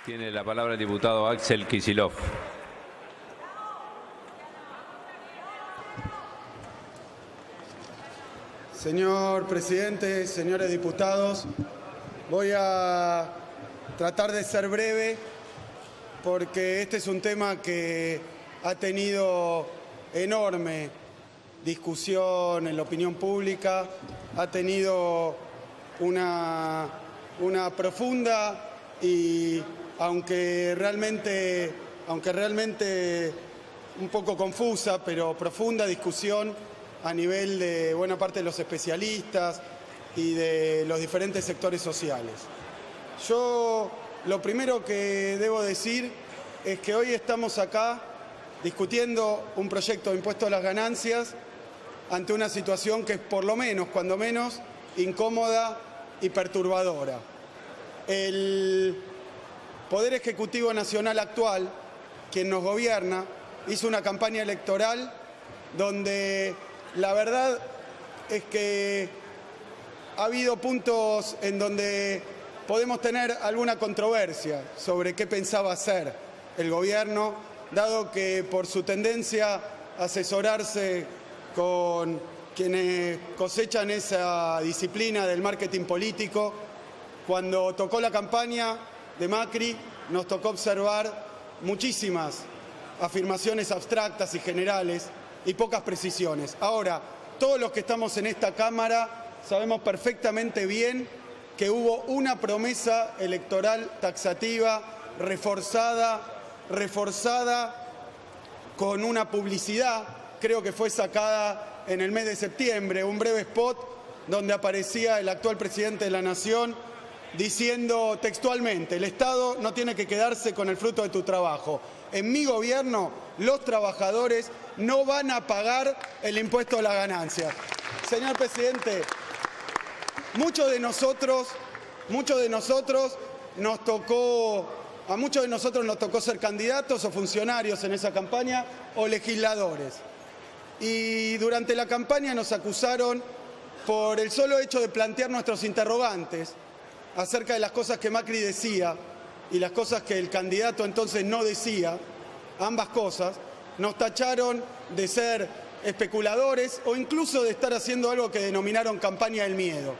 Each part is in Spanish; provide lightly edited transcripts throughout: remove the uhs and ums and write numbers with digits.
Tiene la palabra el diputado Axel Kicillof. Señor presidente, señores diputados, voy a tratar de ser breve porque este es un tema que ha tenido enorme discusión en la opinión pública, ha tenido una profunda y aunque realmente un poco confusa, pero profunda discusión a nivel de buena parte de los especialistas y de los diferentes sectores sociales. Yo lo primero que debo decir es que hoy estamos acá discutiendo un proyecto de impuesto a las ganancias ante una situación que es por lo menos, cuando menos, incómoda y perturbadora. El Poder Ejecutivo Nacional actual, quien nos gobierna, hizo una campaña electoral donde la verdad es que ha habido puntos en donde podemos tener alguna controversia sobre qué pensaba hacer el gobierno, dado que por su tendencia a asesorarse con quienes cosechan esa disciplina del marketing político, cuando tocó la campaña de Macri nos tocó observar muchísimas afirmaciones abstractas y generales y pocas precisiones. Ahora, todos los que estamos en esta Cámara sabemos perfectamente bien que hubo una promesa electoral taxativa reforzada con una publicidad, creo que fue sacada en el mes de septiembre, un breve spot donde aparecía el actual presidente de la Nación diciendo textualmente: el Estado no tiene que quedarse con el fruto de tu trabajo. En mi gobierno, los trabajadores no van a pagar el impuesto a la ganancia. Señor presidente, a muchos de nosotros nos tocó ser candidatos o funcionarios en esa campaña o legisladores. Y durante la campaña nos acusaron por el solo hecho de plantear nuestros interrogantes acerca de las cosas que Macri decía y las cosas que el candidato entonces no decía, ambas cosas, nos tacharon de ser especuladores o incluso de estar haciendo algo que denominaron campaña del miedo.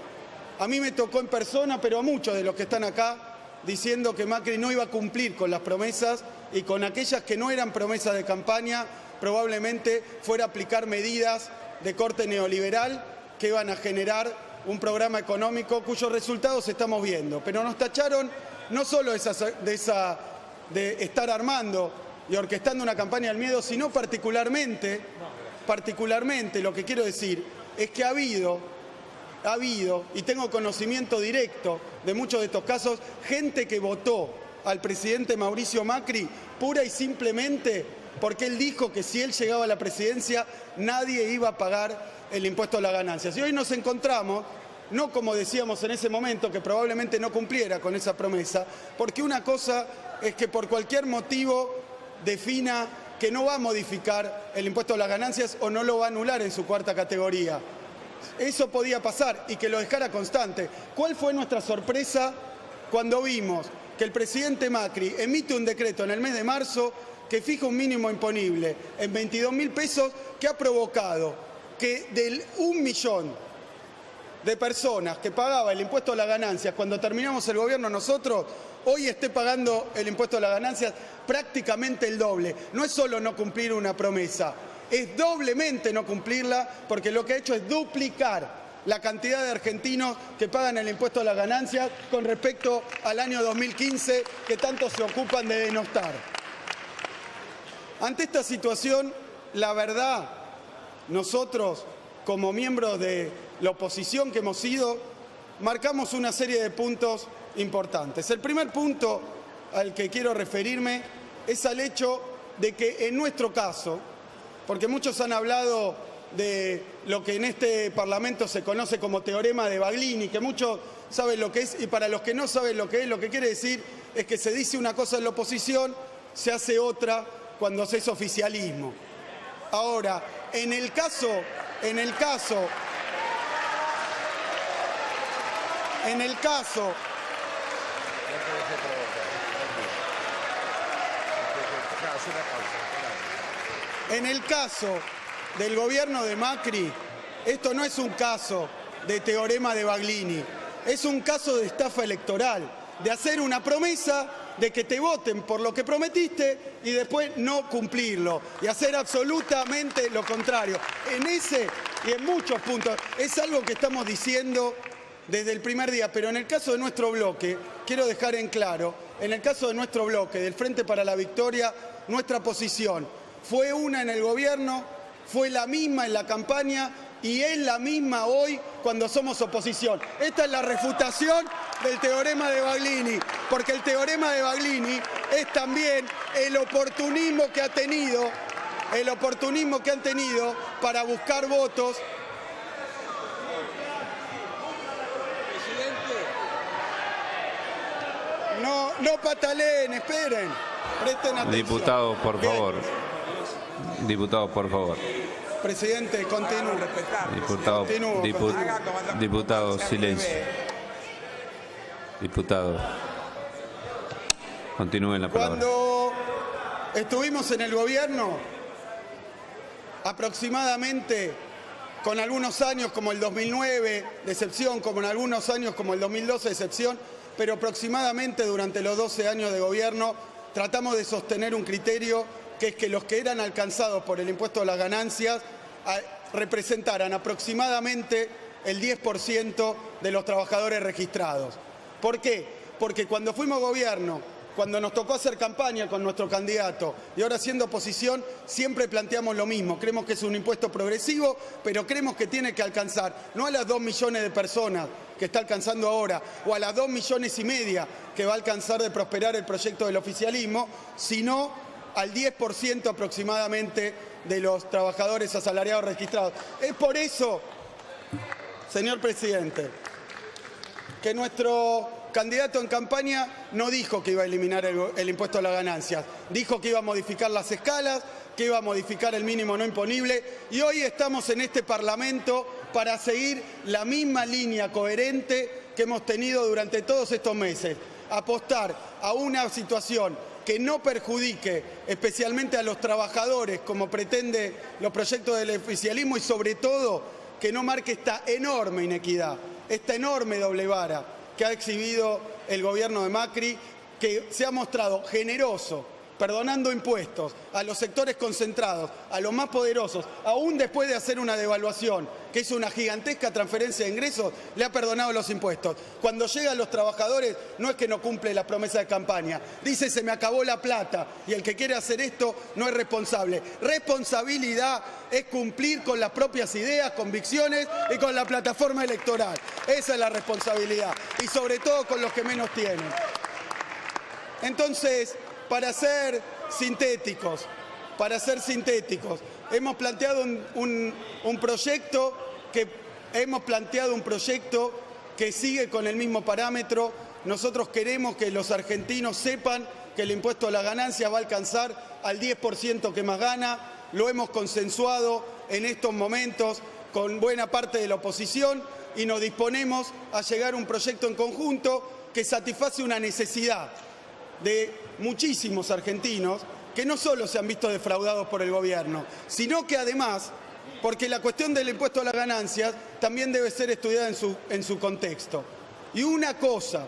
A mí me tocó en persona, pero a muchos de los que están acá, diciendo que Macri no iba a cumplir con las promesas y con aquellas que no eran promesas de campaña, probablemente fuera a aplicar medidas de corte neoliberal que iban a generar un programa económico cuyos resultados estamos viendo. Pero nos tacharon no solo de estar armando y orquestando una campaña del miedo, sino particularmente lo que quiero decir es que ha habido, y tengo conocimiento directo de muchos de estos casos, gente que votó al presidente Mauricio Macri pura y simplemente porque él dijo que si él llegaba a la presidencia nadie iba a pagar el impuesto a las ganancias. Y hoy nos encontramos, no como decíamos en ese momento, que probablemente no cumpliera con esa promesa, porque una cosa es que por cualquier motivo defina que no va a modificar el impuesto a las ganancias o no lo va a anular en su cuarta categoría. Eso podía pasar y que lo dejara constante. ¿Cuál fue nuestra sorpresa cuando vimos que el presidente Macri emite un decreto en el mes de marzo que fija un mínimo imponible en 22.000 pesos, que ha provocado que del 1 millón de personas que pagaba el impuesto a las ganancias cuando terminamos el gobierno nosotros, hoy esté pagando el impuesto a las ganancias prácticamente el doble? No es solo no cumplir una promesa, es doblemente no cumplirla, porque lo que ha hecho es duplicar la cantidad de argentinos que pagan el impuesto a las ganancias con respecto al año 2015, que tanto se ocupan de denostar. Ante esta situación, la verdad, nosotros, como miembros de la oposición que hemos sido, marcamos una serie de puntos importantes. El primer punto al que quiero referirme es al hecho de que en nuestro caso, porque muchos han hablado de lo que en este Parlamento se conoce como teorema de Baglini, que muchos saben lo que es, y para los que no saben lo que es, lo que quiere decir es que se dice una cosa en la oposición, se hace otra cuando se es oficialismo. Ahora, en el caso En el caso del gobierno de Macri, esto no es un caso de teorema de Baglini, es un caso de estafa electoral, de hacer una promesa de que te voten por lo que prometiste y después no cumplirlo y hacer absolutamente lo contrario. En ese y en muchos puntos es algo que estamos diciendo desde el primer día, pero en el caso de nuestro bloque, quiero dejar en claro, en el caso de nuestro bloque, del Frente para la Victoria, nuestra posición fue una en el gobierno, fue la misma en la campaña y es la misma hoy cuando somos oposición. Esta es la refutación del teorema de Baglini, porque el teorema de Baglini es también el oportunismo que han tenido para buscar votos. No pataleen, esperen, presten atención. Diputado, por favor. Diputado, por favor. Presidente, continúe. Diputado, silencio. Diputado, continúen la palabra. Cuando estuvimos en el gobierno, aproximadamente, con algunos años como el 2009 de excepción, como en algunos años como el 2012 de excepción, pero aproximadamente durante los 12 años de gobierno tratamos de sostener un criterio que es que los que eran alcanzados por el impuesto a las ganancias representaran aproximadamente el 10% de los trabajadores registrados. ¿Por qué? Porque cuando fuimos gobierno, cuando nos tocó hacer campaña con nuestro candidato y ahora siendo oposición, siempre planteamos lo mismo. Creemos que es un impuesto progresivo, pero creemos que tiene que alcanzar no a las 2 millones de personas que está alcanzando ahora, o a las 2,5 millones que va a alcanzar de prosperar el proyecto del oficialismo, sino al 10% aproximadamente de los trabajadores asalariados registrados. Es por eso, señor presidente, que nuestro candidato en campaña no dijo que iba a eliminar el impuesto a las ganancias, dijo que iba a modificar las escalas, que iba a modificar el mínimo no imponible, y hoy estamos en este Parlamento para seguir la misma línea coherente que hemos tenido durante todos estos meses, apostar a una situación que no perjudique especialmente a los trabajadores como pretende los proyectos del oficialismo y sobre todo que no marque esta enorme inequidad, esta enorme doble vara que ha exhibido el gobierno de Macri, que se ha mostrado generoso, perdonando impuestos a los sectores concentrados, a los más poderosos, aún después de hacer una devaluación, que es una gigantesca transferencia de ingresos, le ha perdonado los impuestos. Cuando llega a los trabajadores, no es que no cumple la promesa de campaña, dice se me acabó la plata, y el que quiere hacer esto no es responsable. Responsabilidad es cumplir con las propias ideas, convicciones y con la plataforma electoral. Esa es la responsabilidad, y sobre todo con los que menos tienen. Entonces, para ser sintéticos, hemos planteado un proyecto que sigue con el mismo parámetro. Nosotros queremos que los argentinos sepan que el impuesto a la ganancia va a alcanzar al 10% que más gana. Lo hemos consensuado en estos momentos con buena parte de la oposición y nos disponemos a llegar a un proyecto en conjunto que satisface una necesidad de muchísimos argentinos que no solo se han visto defraudados por el gobierno, sino que además, porque la cuestión del impuesto a las ganancias también debe ser estudiada en su contexto. Y una cosa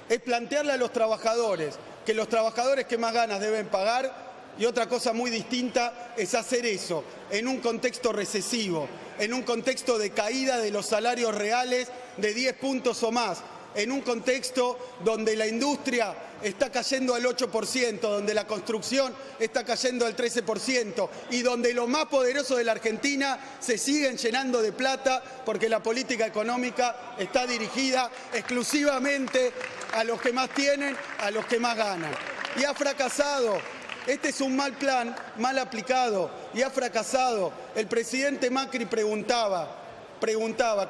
es plantearle a los trabajadores que los trabajadores que más ganas deben pagar, y otra cosa muy distinta es hacer eso en un contexto recesivo, en un contexto de caída de los salarios reales de 10 puntos o más, en un contexto donde la industria está cayendo al 8%, donde la construcción está cayendo al 13% y donde los más poderosos de la Argentina se siguen llenando de plata porque la política económica está dirigida exclusivamente a los que más tienen, a los que más ganan. Y ha fracasado. Este es un mal plan, mal aplicado, y ha fracasado. El presidente Macri preguntaba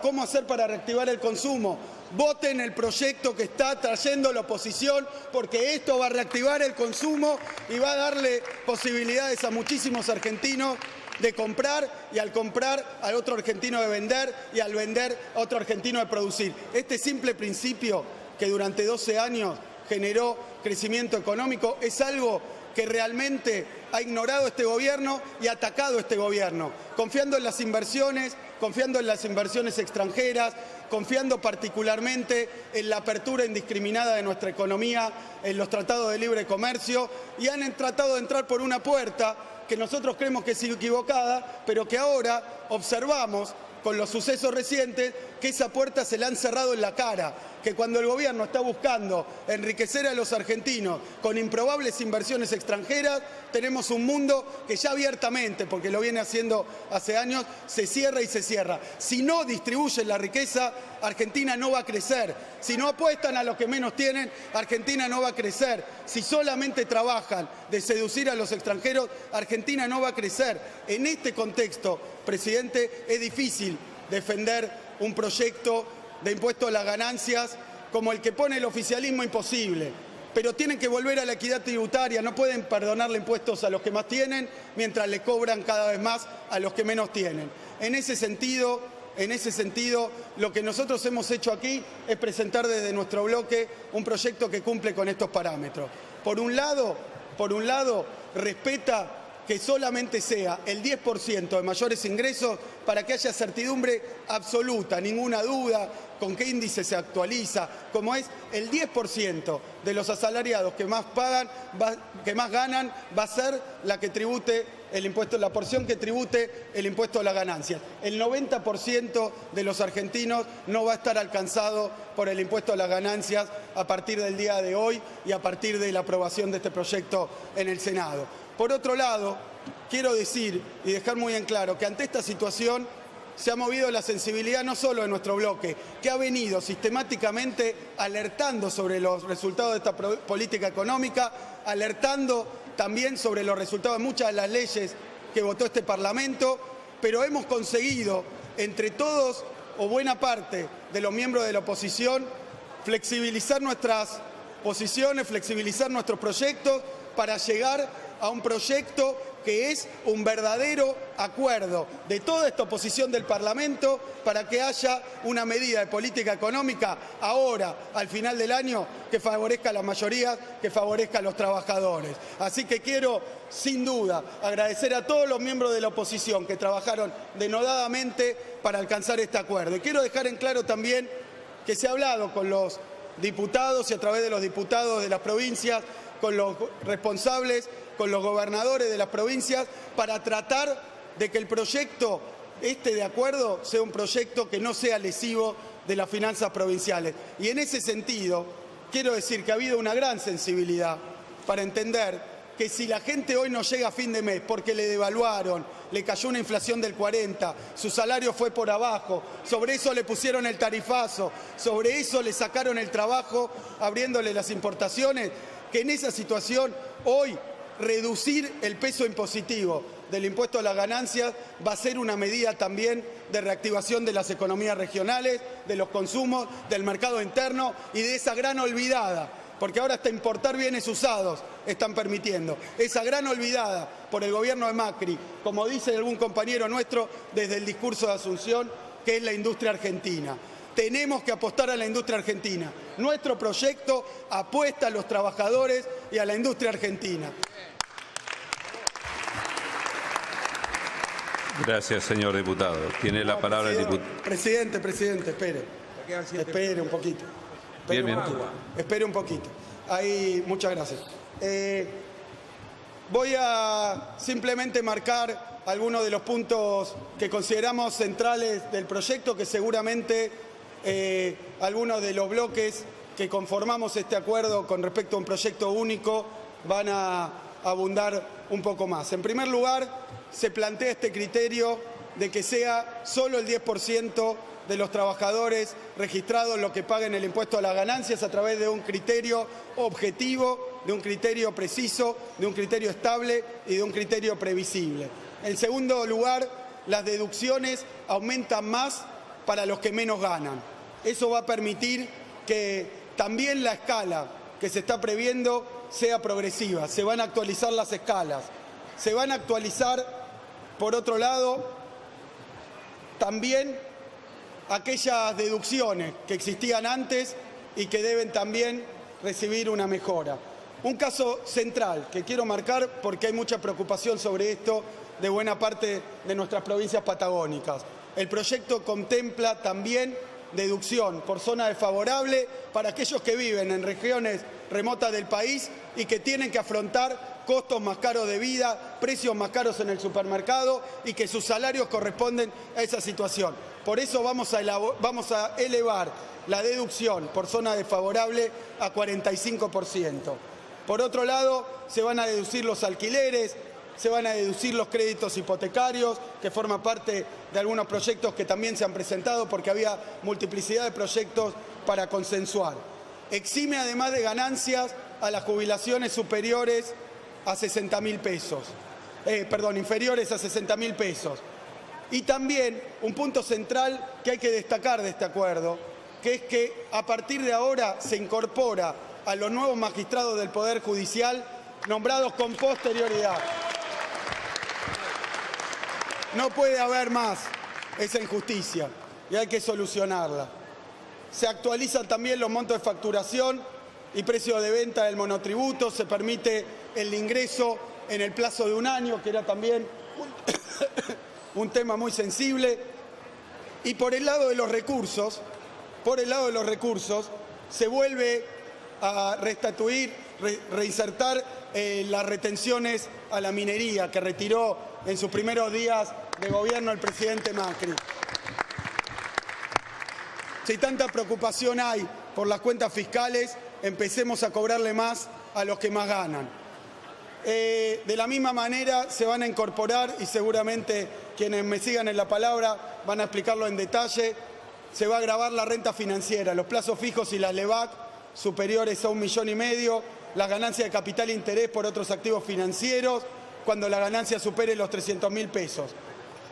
cómo hacer para reactivar el consumo. Voten el proyecto que está trayendo la oposición, porque esto va a reactivar el consumo y va a darle posibilidades a muchísimos argentinos de comprar, y al comprar al otro argentino de vender, y al vender a otro argentino de producir. Este simple principio que durante 12 años generó crecimiento económico, es algo que realmente ha ignorado este gobierno y ha atacado este gobierno, confiando en las inversiones extranjeras, confiando particularmente en la apertura indiscriminada de nuestra economía, en los tratados de libre comercio, y han tratado de entrar por una puerta que nosotros creemos que es equivocada, pero que ahora observamos con los sucesos recientes que esa puerta se la han cerrado en la cara, que cuando el gobierno está buscando enriquecer a los argentinos con improbables inversiones extranjeras, tenemos un mundo que ya abiertamente, porque lo viene haciendo hace años, se cierra y se cierra. Si no distribuyen la riqueza, Argentina no va a crecer. Si no apuestan a los que menos tienen, Argentina no va a crecer. Si solamente trabajan de seducir a los extranjeros, Argentina no va a crecer. En este contexto, presidente, es difícil defender un proyecto de impuesto a las ganancias como el que pone el oficialismo imposible. Pero tienen que volver a la equidad tributaria, no pueden perdonarle impuestos a los que más tienen mientras le cobran cada vez más a los que menos tienen. En ese sentido, lo que nosotros hemos hecho aquí es presentar desde nuestro bloque un proyecto que cumple con estos parámetros. Por un lado, respeta que solamente sea el 10% de mayores ingresos para que haya certidumbre absoluta, ninguna duda con qué índice se actualiza, como es el 10% de los asalariados que más pagan, que más ganan, va a ser la que tribute el impuesto, la porción que tribute el impuesto a las ganancias. El 90% de los argentinos no va a estar alcanzado por el impuesto a las ganancias a partir del día de hoy y a partir de la aprobación de este proyecto en el Senado. Por otro lado, quiero decir y dejar muy en claro que ante esta situación se ha movido la sensibilidad no solo de nuestro bloque, que ha venido sistemáticamente alertando sobre los resultados de esta política económica, alertando también sobre los resultados de muchas de las leyes que votó este Parlamento, pero hemos conseguido, entre todos o buena parte de los miembros de la oposición, flexibilizar nuestras posiciones, flexibilizar nuestros proyectos para llegar a un proyecto que es un verdadero acuerdo de toda esta oposición del Parlamento para que haya una medida de política económica ahora, al final del año, que favorezca a las mayorías, que favorezca a los trabajadores. Así que quiero, sin duda, agradecer a todos los miembros de la oposición que trabajaron denodadamente para alcanzar este acuerdo. Y quiero dejar en claro también que se ha hablado con los diputados y a través de los diputados de las provincias, con los responsables, con los gobernadores de las provincias, para tratar de que el proyecto de acuerdo sea un proyecto que no sea lesivo de las finanzas provinciales. Y en ese sentido, quiero decir que ha habido una gran sensibilidad para entender que si la gente hoy no llega a fin de mes porque le devaluaron, le cayó una inflación del 40%, su salario fue por abajo, sobre eso le pusieron el tarifazo, sobre eso le sacaron el trabajo abriéndole las importaciones, que en esa situación hoy reducir el peso impositivo del impuesto a las ganancias va a ser una medida también de reactivación de las economías regionales, de los consumos, del mercado interno y de esa gran olvidada, porque ahora hasta importar bienes usados están permitiendo, esa gran olvidada por el gobierno de Macri, como dice algún compañero nuestro desde el discurso de Asunción, que es la industria argentina. Tenemos que apostar a la industria argentina. Nuestro proyecto apuesta a los trabajadores y a la industria argentina. Gracias, señor diputado. Tiene la palabra el diputado. Presidente, espere. Espere un poquito. Espere un poquito. Muchas gracias. Voy a simplemente marcar algunos de los puntos que consideramos centrales del proyecto, que seguramente algunos de los bloques que conformamos este acuerdo con respecto a un proyecto único van a abundar un poco más. En primer lugar, se plantea este criterio de que sea solo el 10% de los trabajadores registrados los que paguen el impuesto a las ganancias a través de un criterio objetivo, de un criterio preciso, de un criterio estable y de un criterio previsible. En segundo lugar, las deducciones aumentan más para los que menos ganan. Eso va a permitir que también la escala que se está previendo sea progresiva. Se van a actualizar las escalas. Se van a actualizar, por otro lado, también aquellas deducciones que existían antes y que deben también recibir una mejora. Un caso central que quiero marcar porque hay mucha preocupación sobre esto de buena parte de nuestras provincias patagónicas. El proyecto contempla también deducción por zona desfavorable para aquellos que viven en regiones remotas del país y que tienen que afrontar costos más caros de vida, precios más caros en el supermercado y que sus salarios corresponden a esa situación. Por eso vamos a elevar la deducción por zona desfavorable a 45%. Por otro lado, se van a deducir los alquileres, se van a deducir los créditos hipotecarios, que forman parte de algunos proyectos que también se han presentado porque había multiplicidad de proyectos para consensuar. Exime además de ganancias a las jubilaciones superiores a 60.000 pesos. Inferiores a 60.000 pesos. Y también un punto central que hay que destacar de este acuerdo, que es que a partir de ahora se incorpora a los nuevos magistrados del Poder Judicial nombrados con posterioridad. No puede haber más esa injusticia y hay que solucionarla. Se actualizan también los montos de facturación y precio de venta del monotributo, se permite el ingreso en el plazo de un año, que era también un tema muy sensible. Y por el lado de los recursos, se vuelve a restituir, reinsertar las retenciones a la minería que retiró en sus primeros días de gobierno el presidente Macri. Si tanta preocupación hay por las cuentas fiscales, empecemos a cobrarle más a los que más ganan. De la misma manera se van a incorporar, y seguramente quienes me sigan en la palabra van a explicarlo en detalle, se va a gravar la renta financiera, los plazos fijos y las LEVAC superiores a 1,5 millones, las ganancias de capital e interés por otros activos financieros, cuando la ganancia supere los 300.000 pesos.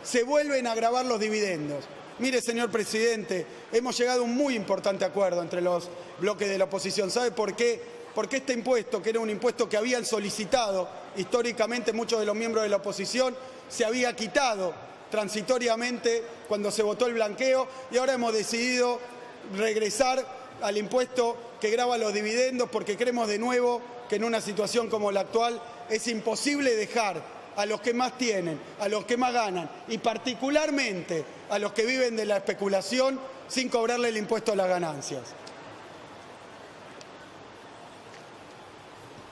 Se vuelven a gravar los dividendos. Mire, señor presidente, hemos llegado a un muy importante acuerdo entre los bloques de la oposición. ¿Sabe por qué? Porque este impuesto, que era un impuesto que habían solicitado históricamente muchos de los miembros de la oposición, se había quitado transitoriamente cuando se votó el blanqueo y ahora hemos decidido regresar al impuesto que grava los dividendos porque creemos de nuevo que en una situación como la actual es imposible dejar a los que más tienen, a los que más ganan y particularmente a los que viven de la especulación sin cobrarle el impuesto a las ganancias.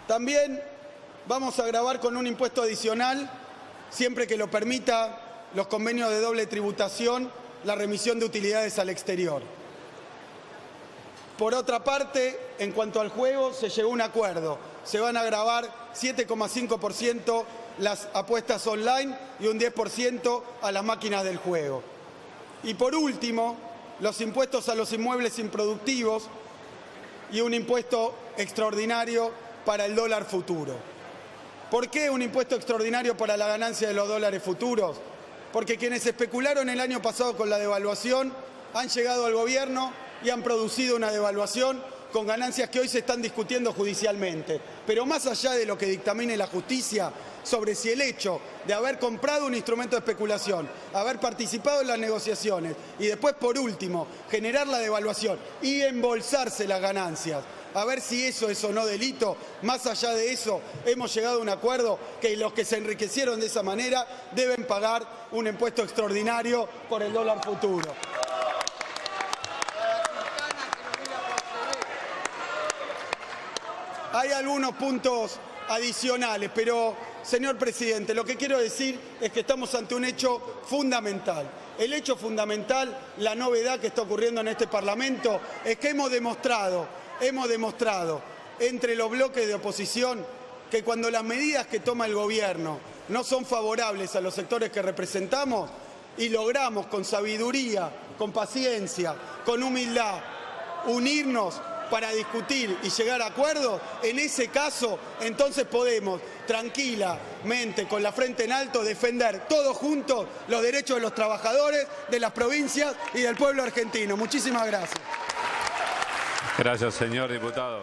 También vamos a gravar con un impuesto adicional, siempre que lo permita los convenios de doble tributación, la remisión de utilidades al exterior. Por otra parte, en cuanto al juego, se llegó a un acuerdo. Se van a gravar 7,5% las apuestas online y un 10% a las máquinas del juego. Y por último, los impuestos a los inmuebles improductivos y un impuesto extraordinario para el dólar futuro. ¿Por qué un impuesto extraordinario para la ganancia de los dólares futuros? Porque quienes especularon el año pasado con la devaluación han llegado al gobierno y han producido una devaluación con ganancias que hoy se están discutiendo judicialmente. Pero más allá de lo que dictamine la justicia sobre si el hecho de haber comprado un instrumento de especulación, haber participado en las negociaciones y después, por último, generar la devaluación y embolsarse las ganancias, a ver si eso es o no delito, más allá de eso, hemos llegado a un acuerdo que los que se enriquecieron de esa manera deben pagar un impuesto extraordinario por el dólar futuro. Hay algunos puntos adicionales, pero, señor presidente, lo que quiero decir es que estamos ante un hecho fundamental. El hecho fundamental, la novedad que está ocurriendo en este Parlamento, es que hemos demostrado entre los bloques de oposición que cuando las medidas que toma el gobierno no son favorables a los sectores que representamos y logramos con sabiduría, con paciencia, con humildad, unirnos para discutir y llegar a acuerdos, en ese caso, entonces podemos tranquilamente, con la frente en alto, defender todos juntos los derechos de los trabajadores, de las provincias y del pueblo argentino. Muchísimas gracias. Gracias, señor diputado.